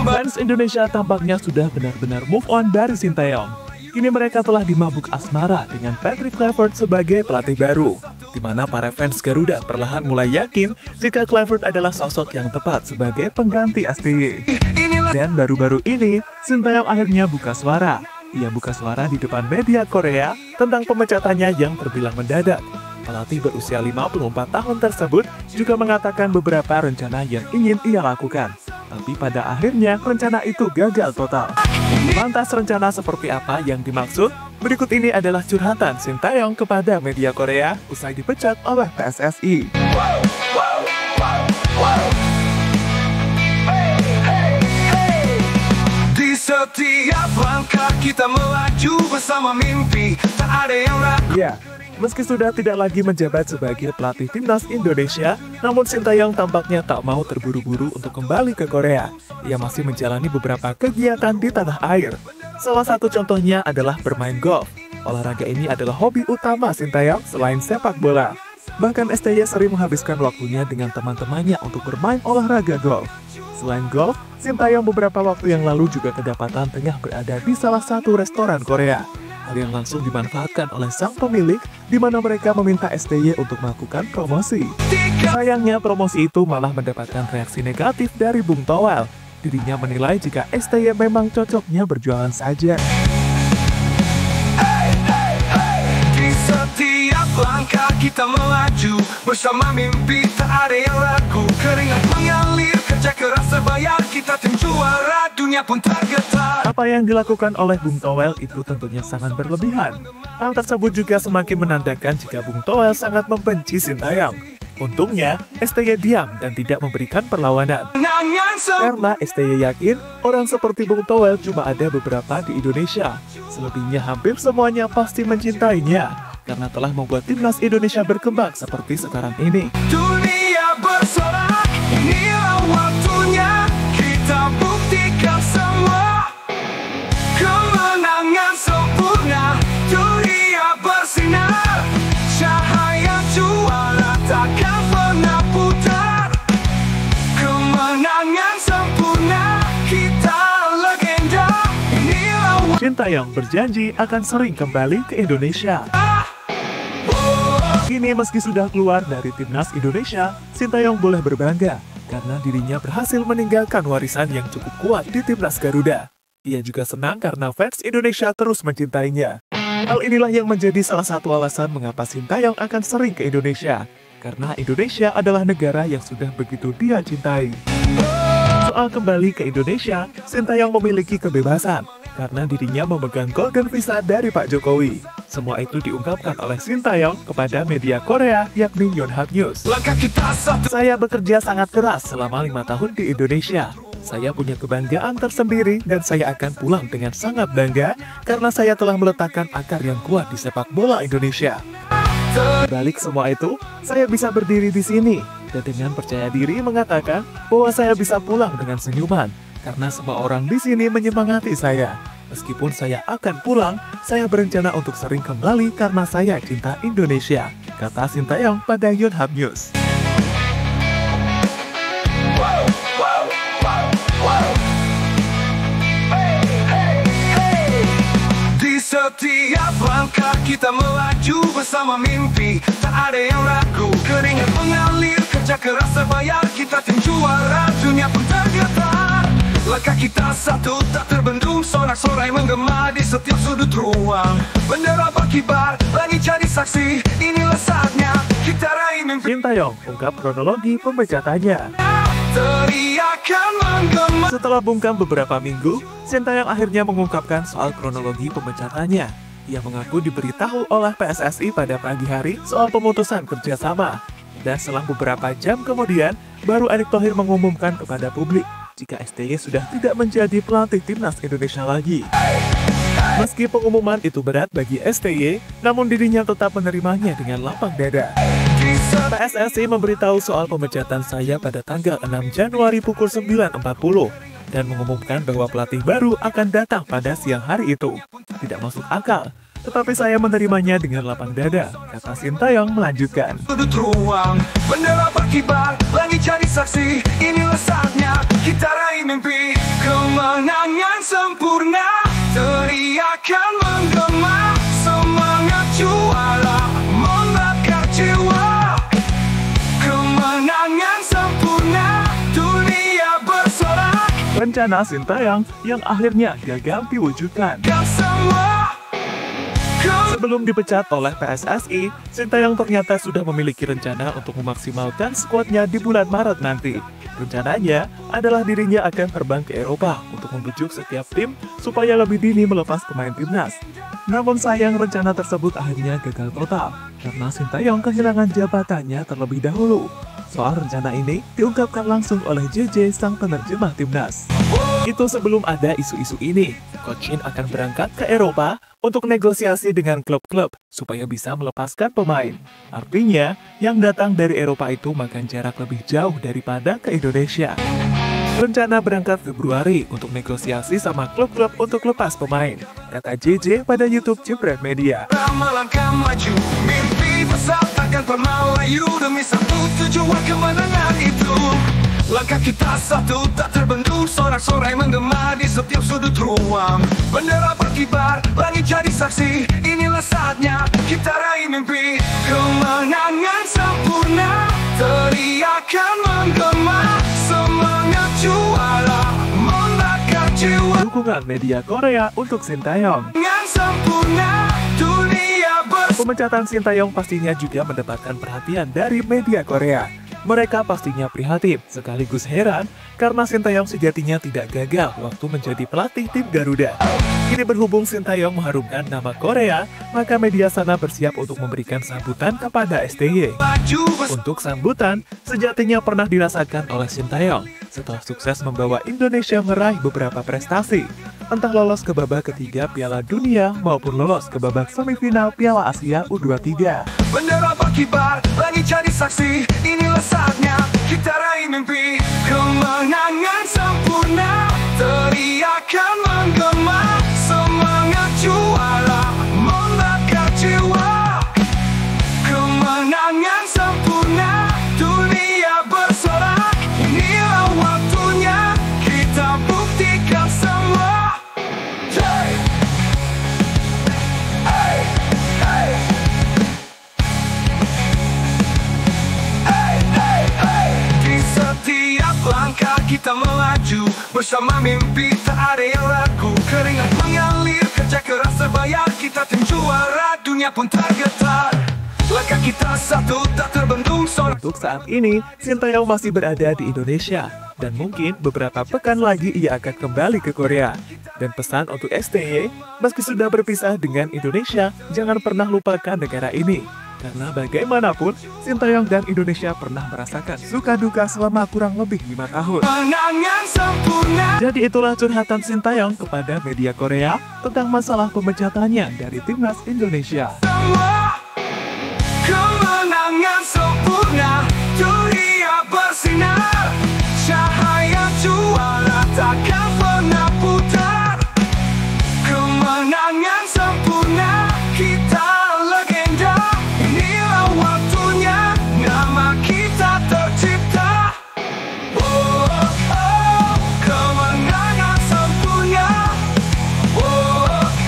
Fans Indonesia tampaknya sudah benar-benar move on dari Sintayong. Kini mereka telah dimabuk asmara dengan Patrick Kluivert sebagai pelatih baru, di mana para fans Garuda perlahan mulai yakin jika Kluivert adalah sosok yang tepat sebagai pengganti STY. Dan baru-baru ini, Sintayong akhirnya buka suara. Ia buka suara di depan media Korea tentang pemecatannya yang terbilang mendadak. Pelatih berusia 54 tahun tersebut juga mengatakan beberapa rencana yang ingin ia lakukan. Tapi pada akhirnya rencana itu gagal total. Lantas rencana seperti apa yang dimaksud? Berikut ini adalah curhatan Sintayong kepada media Korea usai dipecat oleh PSSI. Di setiap langkah kita melaju bersama mimpi, tak ada yang ragu. Ya, meski sudah tidak lagi menjabat sebagai pelatih timnas Indonesia, namun Sintayong tampaknya tak mau terburu-buru untuk kembali ke Korea. Ia masih menjalani beberapa kegiatan di tanah air. Salah satu contohnya adalah bermain golf. Olahraga ini adalah hobi utama Sintayong selain sepak bola. Bahkan STY sering menghabiskan waktunya dengan teman-temannya untuk bermain olahraga golf. Selain golf, Sintayong beberapa waktu yang lalu juga kedapatan tengah berada di salah satu restoran Korea. Hal yang langsung dimanfaatkan oleh sang pemilik, di mana mereka meminta STY untuk melakukan promosi. Sayangnya promosi itu malah mendapatkan reaksi negatif dari Bung Toel. Dirinya menilai jika STY memang cocoknya berjualan saja. Di setiap langkah kita melaju bersama mimpi, tak ada yang ragu. Keringat mengalir, kerja keras terbayar, kita tim juara, dunia pun tergetar. Apa yang dilakukan oleh Bung Toel itu tentunya sangat berlebihan. Hal tersebut juga semakin menandakan jika Bung Toel sangat membenci Sintayong. Untungnya, STY diam dan tidak memberikan perlawanan. Karena STY yakin orang seperti Bung Toel cuma ada beberapa di Indonesia. Selebihnya hampir semuanya pasti mencintainya, karena telah membuat timnas Indonesia berkembang seperti sekarang ini. Dunia bersorak, inilah waktunya kita buktikan semua. Kemenangan sempurna, dunia bersinar, cahaya juara takkan pernah putar. Kemenangan sempurna, kita legenda. Inilah Sintayong berjanji akan sering kembali ke Indonesia. Kini meski sudah keluar dari timnas Indonesia, Sintayong boleh berbangga karena dirinya berhasil meninggalkan warisan yang cukup kuat di timnas Garuda. Ia juga senang karena fans Indonesia terus mencintainya. Hal inilah yang menjadi salah satu alasan mengapa Sintayong akan sering ke Indonesia, karena Indonesia adalah negara yang sudah begitu dia cintai. Soal kembali ke Indonesia, Sintayong memiliki kebebasan karena dirinya memegang Golden Visa dari Pak Jokowi. Semua itu diungkapkan oleh Sintayong kepada media Korea yakni Yonhap News. Saya bekerja sangat keras selama 5 tahun di Indonesia. Saya punya kebanggaan tersendiri dan saya akan pulang dengan sangat bangga karena saya telah meletakkan akar yang kuat di sepak bola Indonesia. Di balik semua itu, saya bisa berdiri di sini dan dengan percaya diri mengatakan bahwa saya bisa pulang dengan senyuman karena semua orang di sini menyemangati saya. Meskipun saya akan pulang, saya berencana untuk sering kembali karena saya cinta Indonesia, kata Sintayong pada Yonhap News. Di setiap langkah kita melaju bersama mimpi, tak ada yang ragu. Keringat mengalir, kerja keras terbayar, kita tim juara, dunia pun tergetar. Langkah kita satu tak terbendung, sorak-sorai menggema di setiap sudut ruang. Bendera berkibar, langit jadi saksi, inilah saatnya kita raih mimpi. Sintayong ungkap kronologi pemecatannya. Teriakan menggema. Setelah bungkam beberapa minggu, Sintayong akhirnya mengungkapkan soal kronologi pemecatannya. Ia mengaku diberitahu oleh PSSI pada pagi hari soal pemutusan kerjasama. Dan selang beberapa jam kemudian, baru Erick Thohir mengumumkan kepada publik jika STY sudah tidak menjadi pelatih timnas Indonesia lagi. Meski pengumuman itu berat bagi STY, namun dirinya tetap menerimanya dengan lapang dada. PSSI memberitahu soal pemecatan saya pada tanggal 6 Januari pukul 9.40. dan mengumumkan bahwa pelatih baru akan datang pada siang hari itu. Tidak masuk akal, tetapi saya menerimanya dengan lapang dada, kata Sintayong melanjutkan. Sudut ruang, bendera berkibar, langit jadi saksi. Inilah saatnya kita raih mimpi, kemenangan sempurna, teriakan menggema, semangat juara membakar jiwa. Kemenangan sempurna, dunia bersorak. Rencana Sintayong yang akhirnya gagal diwujudkan. Sebelum dipecat oleh PSSI, Sintayong ternyata sudah memiliki rencana untuk memaksimalkan skuadnya di bulan Maret nanti. Rencananya adalah dirinya akan terbang ke Eropa untuk membujuk setiap tim supaya lebih dini melepas pemain timnas. Namun sayang rencana tersebut akhirnya gagal total, karena Sintayong kehilangan jabatannya terlebih dahulu. Soal rencana ini diungkapkan langsung oleh JJ sang penerjemah timnas. Itu sebelum ada isu-isu ini, Coach Shin akan berangkat ke Eropa untuk negosiasi dengan klub-klub supaya bisa melepaskan pemain. Artinya, yang datang dari Eropa itu makan jarak lebih jauh daripada ke Indonesia. Rencana berangkat Februari untuk negosiasi sama klub-klub untuk lepas pemain, kata JJ pada YouTube Jepret Media. Melangkah maju, mimpi besar takkan pernah layu demi satu tujuan kemenangan itu. Langkah kita satu tak terbendung, sorak-sorai menggema di setiap sudut ruang. Bendera berkibar, langit jadi saksi. Inilah saatnya kita raih mimpi, kemenangan sempurna, teriakan menggema, semangat juara membakar jiwa. Dukungan media Korea untuk Sintayong. Sempurna, dunia Pemecatan Sintayong pastinya juga mendapatkan perhatian dari media Korea. Mereka pastinya prihatin, sekaligus heran, karena Sintayong sejatinya tidak gagal waktu menjadi pelatih tim Garuda. Kini berhubung Sintayong mengharumkan nama Korea, maka media sana bersiap untuk memberikan sambutan kepada STY. Untuk sambutan, sejatinya pernah dirasakan oleh Sintayong setelah sukses membawa Indonesia meraih beberapa prestasi, entah lolos ke babak ketiga Piala Dunia maupun lolos ke babak semifinal Piala Asia U23. Bendera berkibar, langit jadi saksi. Inilah saatnya kita raih mimpi, kemenangan sempurna, teriakan menggema, semangat juara membakar jiwa. Kemenangan sempurna, dunia bersorak. Inilah waktunya kita buktikan semua. Hey! Hey! Hey! Langkah kita melaju bersama mimpi, tak ada yang ragu. Keringat mengalir, kerja keras terbayar. Kita tim juara, dunia pun tergetar. Langkah kita satu, tak terbendung. Untuk saat ini, Sintayong masih berada di Indonesia, dan mungkin beberapa pekan lagi ia akan kembali ke Korea. Dan pesan untuk STY, meski sudah berpisah dengan Indonesia, jangan pernah lupakan negara ini. Karena bagaimanapun, Sintayong dan Indonesia pernah merasakan suka duka selama kurang lebih 5 tahun. Jadi itulah curhatan Sintayong kepada media Korea tentang masalah pemecatannya dari timnas Indonesia.